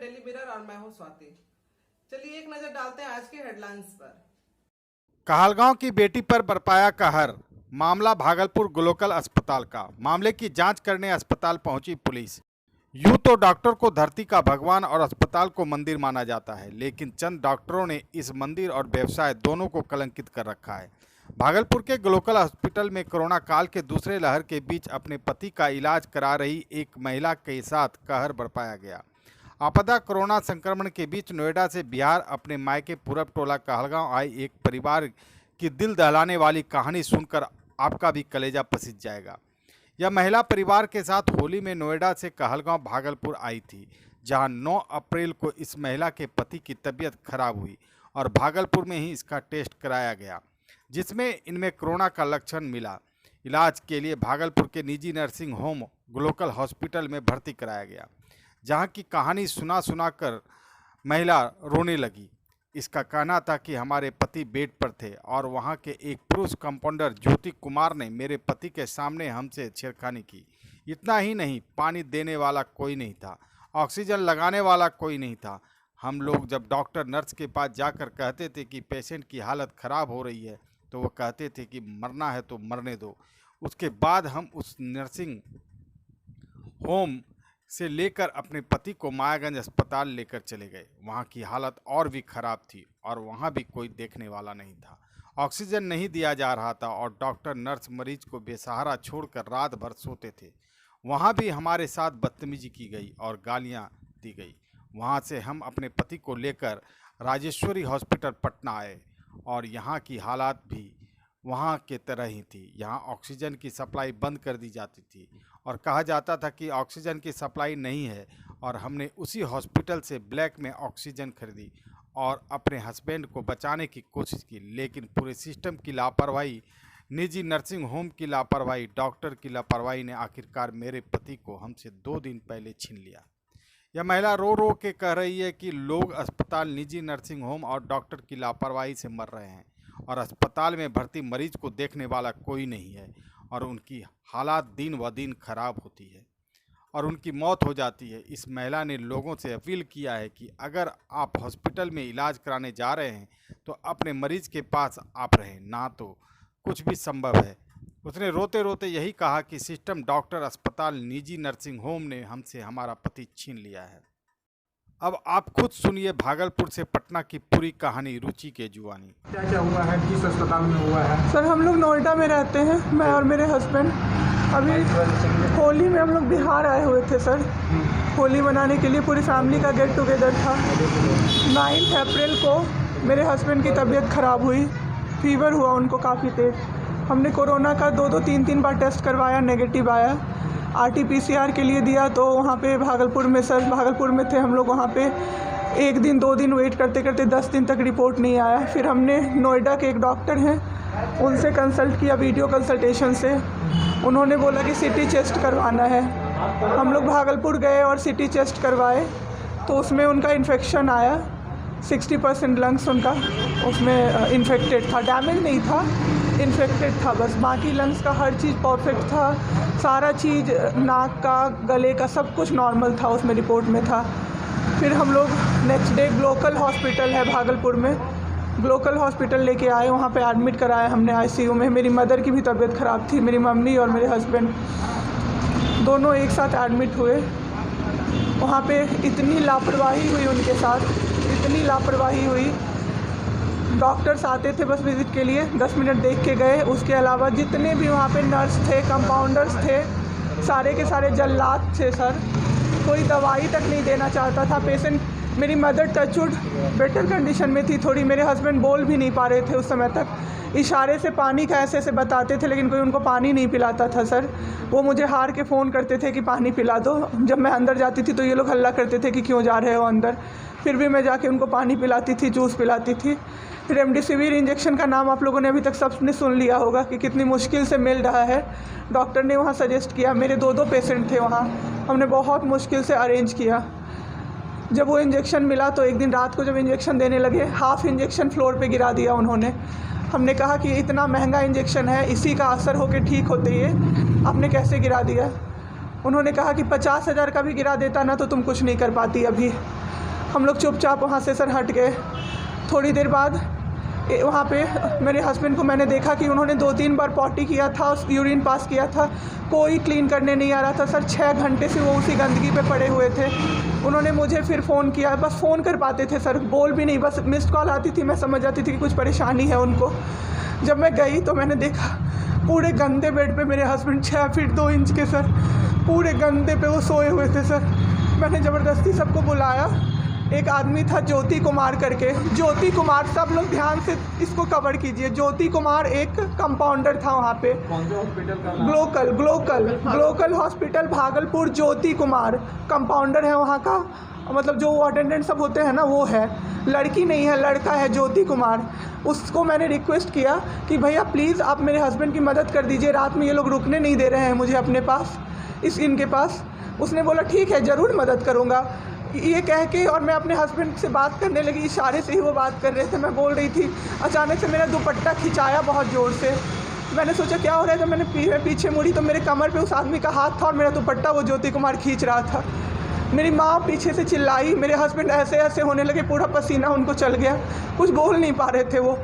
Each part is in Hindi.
डेली मिरर और मैं हूं स्वाति। चलिए एक नजर डालते हैं आज के हेडलाइंस पर। कहलगांव की बेटी पर बरपाया कहर, मामला भागलपुर ग्लोकल अस्पताल का। मामले की जांच करने अस्पताल पहुंची पुलिस। यूं तो डॉक्टर को धरती का भगवान और अस्पताल को मंदिर माना जाता है, लेकिन चंद डॉक्टरों ने इस मंदिर और व्यवसाय दोनों को कलंकित कर रखा है। भागलपुर के ग्लोकल हॉस्पिटल में कोरोना काल के दूसरे लहर के बीच अपने पति का इलाज करा रही एक महिला के साथ कहर बरपाया गया। आपदा कोरोना संक्रमण के बीच नोएडा से बिहार अपने मायके पूरब टोला कहलगांव आई एक परिवार की दिल दहलाने वाली कहानी सुनकर आपका भी कलेजा पसीज जाएगा। यह महिला परिवार के साथ होली में नोएडा से कहलगांव भागलपुर आई थी, जहां 9 अप्रैल को इस महिला के पति की तबीयत खराब हुई और भागलपुर में ही इसका टेस्ट कराया गया, जिसमें इनमें कोरोना का लक्षण मिला। इलाज के लिए भागलपुर के निजी नर्सिंग होम ग्लोकल हॉस्पिटल में भर्ती कराया गया, जहां की कहानी सुना कर महिला रोने लगी। इसका कहना था कि हमारे पति बेड पर थे और वहां के एक पुरुष कंपाउंडर ज्योति कुमार ने मेरे पति के सामने हमसे छेड़खानी की। इतना ही नहीं, पानी देने वाला कोई नहीं था, ऑक्सीजन लगाने वाला कोई नहीं था। हम लोग जब डॉक्टर नर्स के पास जाकर कहते थे कि पेशेंट की हालत ख़राब हो रही है, तो वो कहते थे कि मरना है तो मरने दो। उसके बाद हम उस नर्सिंग होम से लेकर अपने पति को मायागंज अस्पताल लेकर चले गए। वहाँ की हालत और भी ख़राब थी और वहाँ भी कोई देखने वाला नहीं था। ऑक्सीजन नहीं दिया जा रहा था और डॉक्टर नर्स मरीज को बेसहारा छोड़कर रात भर सोते थे। वहाँ भी हमारे साथ बदतमीजी की गई और गालियाँ दी गई। वहाँ से हम अपने पति को लेकर राजेश्वरी हॉस्पिटल पटना आए और यहाँ की हालात भी वहाँ के तरह ही थी। यहाँ ऑक्सीजन की सप्लाई बंद कर दी जाती थी और कहा जाता था कि ऑक्सीजन की सप्लाई नहीं है, और हमने उसी हॉस्पिटल से ब्लैक में ऑक्सीजन खरीदी और अपने हस्बैंड को बचाने की कोशिश की, लेकिन पूरे सिस्टम की लापरवाही, निजी नर्सिंग होम की लापरवाही, डॉक्टर की लापरवाही ने आखिरकार मेरे पति को हमसे 2 दिन पहले छीन लिया। यह महिला रो रो के कह रही है कि लोग अस्पताल, निजी नर्सिंग होम और डॉक्टर की लापरवाही से मर रहे हैं और अस्पताल में भर्ती मरीज को देखने वाला कोई नहीं है और उनकी हालात दिन व दिन खराब होती है और उनकी मौत हो जाती है। इस महिला ने लोगों से अपील किया है कि अगर आप हॉस्पिटल में इलाज कराने जा रहे हैं तो अपने मरीज के पास आप रहें, ना तो कुछ भी संभव है। उसने रोते रोते यही कहा कि सिस्टम, डॉक्टर, अस्पताल, निजी नर्सिंग होम ने हमसे हमारा पति छीन लिया है। अब आप खुद सुनिए भागलपुर से पटना की पूरी कहानी रुचि के जुबानी। क्या क्या हुआ है, किस अस्पताल में हुआ है? सर हम लोग नोएडा में रहते हैं, मैं और मेरे हस्बैंड। अभी होली में हम लोग बिहार आए हुए थे सर, होली मनाने के लिए पूरी फैमिली का गेट टुगेदर था। 9 अप्रैल को मेरे हस्बैंड की तबीयत ख़राब हुई, फीवर हुआ उनको काफ़ी तेज़। हमने कोरोना का 2-2, 3-3 बार टेस्ट करवाया, नेगेटिव आया। RT-PCR के लिए दिया तो वहाँ पे भागलपुर में, सर भागलपुर में थे हम लोग, वहाँ पे 1 दिन 2 दिन वेट करते करते 10 दिन तक रिपोर्ट नहीं आया। फिर हमने नोएडा के एक डॉक्टर हैं, उनसे कंसल्ट किया वीडियो कंसल्टेशन से। उन्होंने बोला कि CT चेस्ट करवाना है। हम लोग भागलपुर गए और CT चेस्ट करवाए तो उसमें उनका इन्फेक्शन आया। 60% लंग्स उनका उसमें इन्फेक्टेड था, डैमेज नहीं था, इन्फेक्टेड था बस। बाकी लंग्स का हर चीज़ परफेक्ट था, सारा चीज़, नाक का, गले का, सब कुछ नॉर्मल था, उसमें रिपोर्ट में था। फिर हम लोग नेक्स्ट डे ग्लोकल हॉस्पिटल है भागलपुर में, ग्लोकल हॉस्पिटल लेके आए, वहाँ पे एडमिट कराया हमने ICU में। मेरी मदर की भी तबीयत ख़राब थी, मेरी मम्मी और मेरे हस्बैंड दोनों एक साथ एडमिट हुए। वहाँ पे इतनी लापरवाही हुई उनके साथ, इतनी लापरवाही हुई। डॉक्टर्स आते थे बस विज़िट के लिए, 10 मिनट देख के गए। उसके अलावा जितने भी वहाँ पे नर्स थे, कंपाउंडर्स थे, सारे के सारे जल्लाद थे सर। कोई दवाई तक नहीं देना चाहता था पेशेंट। मेरी मदर टचवुड बेटर कंडीशन में थी थोड़ी, मेरे हस्बैंड बोल भी नहीं पा रहे थे उस समय तक। इशारे से पानी का ऐसे बताते थे, लेकिन कोई उनको पानी नहीं पिलाता था सर। वो मुझे हार के फ़ोन करते थे कि पानी पिला दो। जब मैं अंदर जाती थी तो ये लोग हल्ला करते थे कि क्यों जा रहे हो अंदर। फिर भी मैं जाके उनको पानी पिलाती थी, जूस पिलाती थी। रेमडेसिविर इंजेक्शन का नाम आप लोगों ने अभी तक सबने सुन लिया होगा कि कितनी मुश्किल से मिल रहा है। डॉक्टर ने वहाँ सजेस्ट किया, मेरे 2-2 पेशेंट थे वहाँ, हमने बहुत मुश्किल से अरेंज किया। जब वो इंजेक्शन मिला तो एक दिन रात को जब इंजेक्शन देने लगे, हाफ इंजेक्शन फ्लोर पे गिरा दिया उन्होंने। हमने कहा कि इतना महंगा इंजेक्शन है, इसी का असर होके ठीक होते ये आपने कैसे गिरा दिया। उन्होंने कहा कि 50,000 का भी गिरा देता ना तो तुम कुछ नहीं कर पाती अभी। हम लोग चुपचाप वहाँ से सर हट गए। थोड़ी देर बाद वहाँ पे मेरे हस्बैंड को मैंने देखा कि उन्होंने 2-3 बार पॉटी किया था, यूरिन पास किया था, कोई क्लीन करने नहीं आ रहा था सर। 6 घंटे से वो उसी गंदगी पे पड़े हुए थे। उन्होंने मुझे फिर फ़ोन किया, बस फ़ोन कर पाते थे सर, बोल भी नहीं, बस मिस्ड कॉल आती थी, मैं समझ जाती थी कि कुछ परेशानी है उनको। जब मैं गई तो मैंने देखा पूरे गंदे बेड पे मेरे हस्बैंड 6 फीट 2 इंच के सर, पूरे गंदे पे वो सोए हुए थे सर। मैंने ज़बरदस्ती सबको बुलाया। एक आदमी था ज्योति कुमार करके, ज्योति कुमार, सब लोग ध्यान से इसको कवर कीजिए। ज्योति कुमार एक कंपाउंडर था वहाँ पे, Glocal hospital Bhagalpur. Jyoti Kumar compounder है वहाँ का, मतलब जो अटेंडेंट सब होते हैं ना वो है, लड़की नहीं है, लड़का है ज्योति कुमार। उसको मैंने रिक्वेस्ट किया कि भैया प्लीज़ आप मेरे हस्बैंड की मदद कर दीजिए, रात में ये लोग रुकने नहीं दे रहे हैं मुझे अपने पास, इनके पास। उसने बोला ठीक है ज़रूर मदद करूँगा, ये कह के, और मैं अपने हस्बैंड से बात करने लगी, इशारे से ही वो बात कर रहे थे, मैं बोल रही थी। अचानक से मेरा दुपट्टा खिंचाया बहुत ज़ोर से। मैंने सोचा क्या हो रहा है, जब मैंने पीछे मुड़ी तो मेरे कमर पे उस आदमी का हाथ था और मेरा दुपट्टा वो ज्योति कुमार खींच रहा था। मेरी माँ पीछे से चिल्लाई, मेरे हस्बैंड ऐसे ऐसे होने लगे, पूरा पसीना उनको चल गया, कुछ बोल नहीं पा रहे थे वो।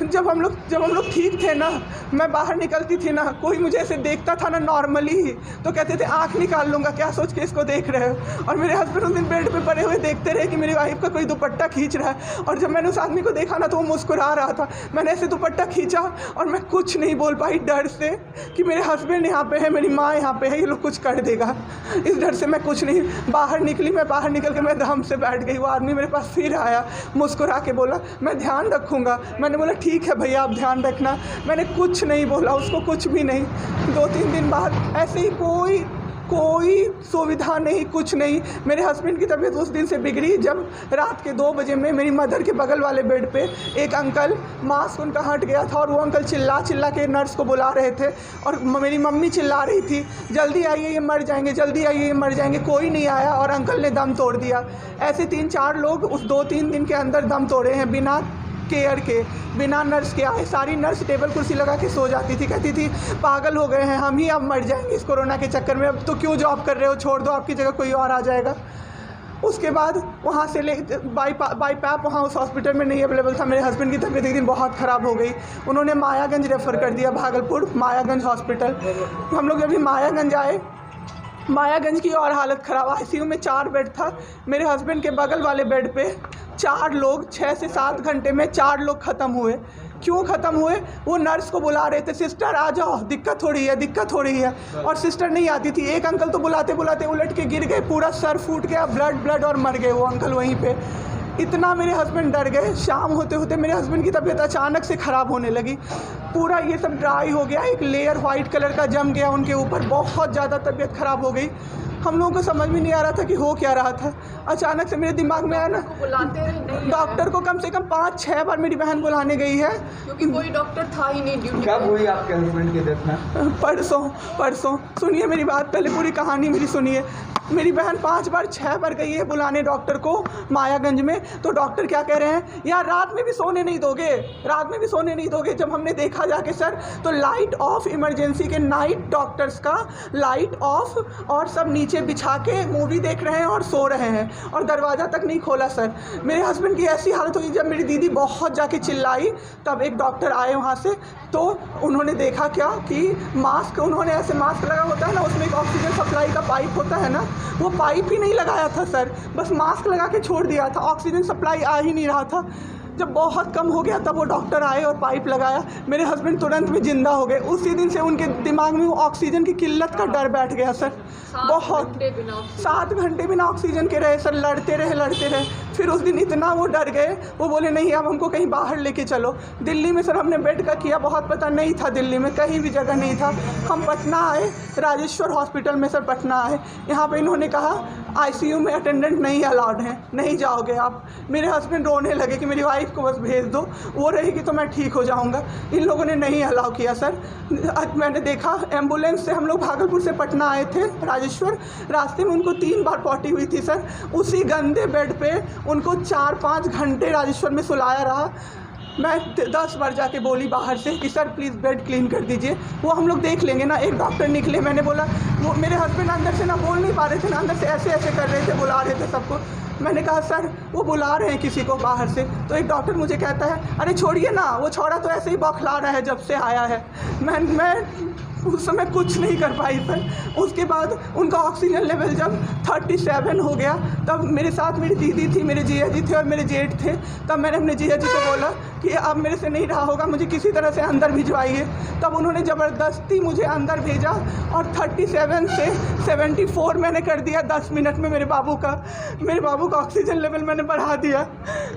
जब हम लोग ठीक थे ना, मैं बाहर निकलती थी ना, कोई मुझे ऐसे देखता था ना नॉर्मली ही, तो कहते थे आंख निकाल लूँगा, क्या सोच के इसको देख रहे हो। और मेरे हस्बैंड उस दिन बेड पे पड़े हुए देखते रहे कि मेरी वाइफ का कोई दुपट्टा खींच रहा है। और जब मैंने उस आदमी को देखा ना तो वो मुस्कुरा रहा था। मैंने ऐसे दुपट्टा खींचा और मैं कुछ नहीं बोल पाई, डर से कि मेरे हस्बैंड यहाँ पे है, मेरी माँ यहाँ पे है, ये लोग कुछ कर देगा, इस डर से मैं कुछ नहीं बाहर निकली। मैं बाहर निकल के मैं दम से बैठ गई। वो आदमी मेरे पास फिर आया, मुस्कुरा के बोला मैं ध्यान रखूँगा। मैंने बोला ठीक है भैया आप ध्यान रखना। मैंने कुछ नहीं बोला उसको, कुछ भी नहीं। 2-3 दिन बाद ऐसे ही कोई सुविधा नहीं, कुछ नहीं। मेरे हस्बैंड की तबीयत उस दिन से बिगड़ी जब रात के 2 बजे में मेरी मदर के बगल वाले बेड पे एक अंकल, मास्क उनका हट गया था और वो अंकल चिल्ला के नर्स को बुला रहे थे और मेरी मम्मी चिल्ला रही थी जल्दी आइए ये मर जाएंगे, जल्दी आइए ये मर जाएंगे। कोई नहीं आया और अंकल ने दम तोड़ दिया। ऐसे 3-4 लोग उस 2-3 दिन के अंदर दम तोड़े हैं, बिना केयर के, बिना नर्स के आए। सारी नर्स टेबल कुर्सी लगा के सो जाती थी, कहती थी पागल हो गए हैं हम ही, अब मर जाएंगे इस कोरोना के चक्कर में, अब तो क्यों जॉब कर रहे हो, छोड़ दो, आपकी जगह कोई और आ जाएगा। उसके बाद वहाँ से बाई पैप वहाँ उस हॉस्पिटल में नहीं अवेलेबल था। मेरे हस्बैंड की तबीयत एक दिन बहुत ख़राब हो गई, उन्होंने मायागंज रेफ़र कर दिया, भागलपुर मायागंज हॉस्पिटल। हम लोग जब भी मायागंज आए, मायागंज की और हालत ख़राब, आईसीयू में 4 बेड था। मेरे हस्बैंड के बगल वाले बेड पे 4 लोग 6 से 7 घंटे में 4 लोग ख़त्म हुए। क्यों ख़त्म हुए? वो नर्स को बुला रहे थे, सिस्टर आ जाओ, दिक्कत हो रही है, और सिस्टर नहीं आती थी। एक अंकल तो बुलाते बुलाते उलट के गिर गए, पूरा सर फूट गया, ब्लड और मर गए वो अंकल वहीं पे। इतना मेरे हस्बैंड डर गए। शाम होते होते मेरे हस्बैंड की तबीयत अचानक से ख़राब होने लगी, पूरा ये सब ड्राई हो गया, एक लेयर वाइट कलर का जम गया उनके ऊपर, बहुत ज़्यादा तबीयत ख़राब हो गई। हम लोगों को समझ में नहीं आ रहा था कि हो क्या रहा था। अचानक से मेरे दिमाग में आया ना, डॉक्टर को कम से कम 5-6 बार मेरी बहन बुलाने गई है, क्योंकि कोई डॉक्टर था ही नहीं ड्यूटी। कब हुई आपके हस्बैंड की डेथ में? परसों। सुनिए मेरी बात, पहले पूरी कहानी मेरी सुनिए। मेरी बहन 5 बार 6 बार गई है बुलाने डॉक्टर को मायागंज में, तो डॉक्टर क्या कह रहे हैं, यार रात में भी सोने नहीं दोगे। जब हमने देखा जाके सर, तो लाइट ऑफ, इमरजेंसी के नाइट डॉक्टर्स का लाइट ऑफ, और सब नीचे बिछा के मूवी देख रहे हैं और सो रहे हैं, और दरवाज़ा तक नहीं खोला सर। मेरे हस्बैंड की ऐसी हालत हुई, जब मेरी दीदी बहुत जाके चिल्लाई, तब एक डॉक्टर आए वहाँ से, तो उन्होंने देखा क्या कि मास्क, उन्होंने ऐसे मास्क लगा होता है ना, उसमें एक ऑक्सीजन सप्लाई का पाइप होता है ना, वो पाइप ही नहीं लगाया था सर, बस मास्क लगा के छोड़ दिया था, ऑक्सीजन सप्लाई आ ही नहीं रहा था। जब बहुत कम हो गया तब वो डॉक्टर आए और पाइप लगाया, मेरे हस्बैंड तुरंत में ज़िंदा हो गए। उसी दिन से उनके दिमाग में वो ऑक्सीजन की किल्लत का डर बैठ गया सर। बहुत 7 घंटे बिना ऑक्सीजन के रहे सर, लड़ते रहे। फिर उस दिन इतना वो डर गए, वो बोले नहीं अब हमको कहीं बाहर लेके चलो। दिल्ली में सर हमने बेड का किया, बहुत पता नहीं था, दिल्ली में कहीं भी जगह नहीं था। हम पटना आए, राजेश्वर हॉस्पिटल में सर पटना आए। यहाँ पे इन्होंने कहा आईसीयू में अटेंडेंट नहीं अलाउड हैं, नहीं जाओगे आप। मेरे हस्बैंड रोने लगे कि मेरी वाइफ को बस भेज दो, वो रहेगी तो मैं ठीक हो जाऊँगा। इन लोगों ने नहीं अलाउ किया सर। मैंने देखा एम्बुलेंस से हम लोग भागलपुर से पटना आए थे राजेश्वर, रास्ते में उनको 3 बार पॉटी हुई थी सर। उसी गंदे बेड पे उनको 4-5 घंटे राजेश्वर में सुलाया रहा। मैं 10 बार जाके बोली बाहर से कि सर प्लीज़ बेड क्लीन कर दीजिए, वो हम लोग देख लेंगे ना। एक डॉक्टर निकले, मैंने बोला, वो मेरे हस्बैंड अंदर से ना बोल नहीं पा रहे थे ना, अंदर से ऐसे ऐसे कर रहे थे, बुला रहे थे सबको। मैंने कहा सर वो बुला रहे हैं किसी को बाहर से, तो एक डॉक्टर मुझे कहता है अरे छोड़िए ना, वो छोड़ा तो ऐसे ही बौखला रहा है जब से आया है। मैं उस समय कुछ नहीं कर पाई सर। उसके बाद उनका ऑक्सीजन लेवल जब 37 हो गया, तब मेरे साथ मेरी दीदी थी, मेरे जीजा जी थे और मेरे जेठ थे। तब मैंने अपने जीजा जी को बोला कि अब मेरे से नहीं रहा होगा, मुझे किसी तरह से अंदर भिजवाइए। तब उन्होंने ज़बरदस्ती मुझे अंदर भेजा और 37 से 74 मैंने कर दिया 10 मिनट में। मेरे बाबू का ऑक्सीजन लेवल मैंने बढ़ा दिया।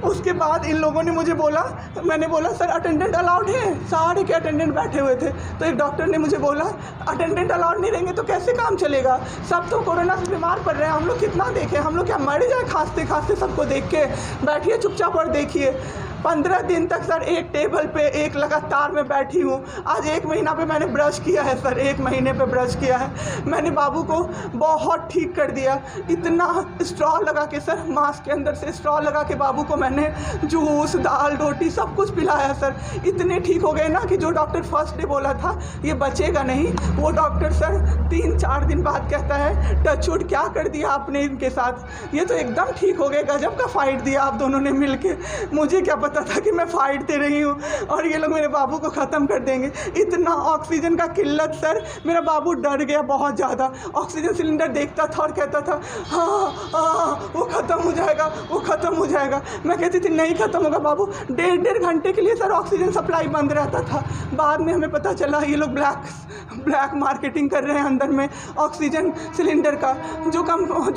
उसके बाद इन लोगों ने मुझे बोला, मैंने बोला सर अटेंडेंट अलाउड है, सारे के अटेंडेंट बैठे हुए थे। तो एक डॉक्टर ने मुझे बोला अटेंडेंट अलाउड नहीं रहेंगे तो कैसे काम चलेगा, सब तो कोरोना से बीमार पड़ रहे हैं, हम लोग कितना देखें, हम लोग क्या मर जाए खांसते खांसते सबको देख के। बैठिए चुपचाप और देखिए। 15 दिन तक सर एक टेबल पे एक लगातार मैं बैठी हूँ। आज 1 महीना पे मैंने ब्रश किया है सर, 1 महीने पे ब्रश किया है। मैंने बाबू को बहुत ठीक कर दिया। इतना स्ट्रॉ लगा के सर, मास्क के अंदर से स्ट्रॉ लगा के बाबू को मैंने जूस, दाल, रोटी सब कुछ पिलाया सर। इतने ठीक हो गए ना कि जो डॉक्टर फर्स्ट डे बोला था ये बचेगा नहीं, वो डॉक्टर सर 3-4 दिन बाद कहता है टचवुड क्या कर दिया आपने इनके साथ, ये तो एकदम ठीक हो गए। गजब का फाइट दिया आप दोनों ने मिल के। मुझे क्या पता था कि मैं फाइट दे रही हूँ और ये लोग मेरे बाबू को ख़त्म कर देंगे। इतना ऑक्सीजन का किल्लत सर, मेरा बाबू डर गया बहुत ज़्यादा। ऑक्सीजन सिलेंडर देखता था और कहता था हाँ वो ख़त्म हो जाएगा, वो ख़त्म हो जाएगा। मैं कहती थी नहीं ख़त्म होगा बाबू। 1.5 घंटे के लिए सर ऑक्सीजन सप्लाई बंद रहता था। बाद में हमें पता चला ये लोग ब्लैक मार्केटिंग कर रहे हैं अंदर में ऑक्सीजन सिलेंडर का। जो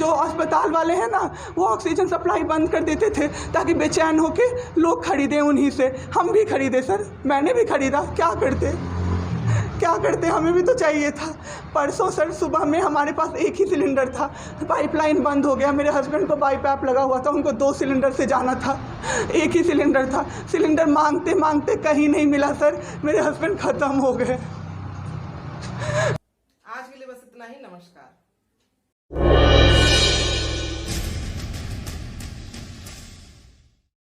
अस्पताल वाले हैं ना, वो ऑक्सीजन सप्लाई बंद कर देते थे ताकि बेचैन होके लोग खरीदें उन्हीं से। हम भी खरीदे सर, मैंने भी खरीदा। क्या करते, हमें भी तो चाहिए था। परसों सर सुबह में हमारे पास एक ही सिलेंडर था, पाइपलाइन बंद हो गया। मेरे हस्बैंड को बाईपैप लगा हुआ था, उनको 2 सिलेंडर से जाना था, एक ही सिलेंडर था। सिलेंडर मांगते मांगते कहीं नहीं मिला सर, मेरे हस्बैंड ख़त्म हो गए। आज के लिए बस इतना ही। नमस्कार।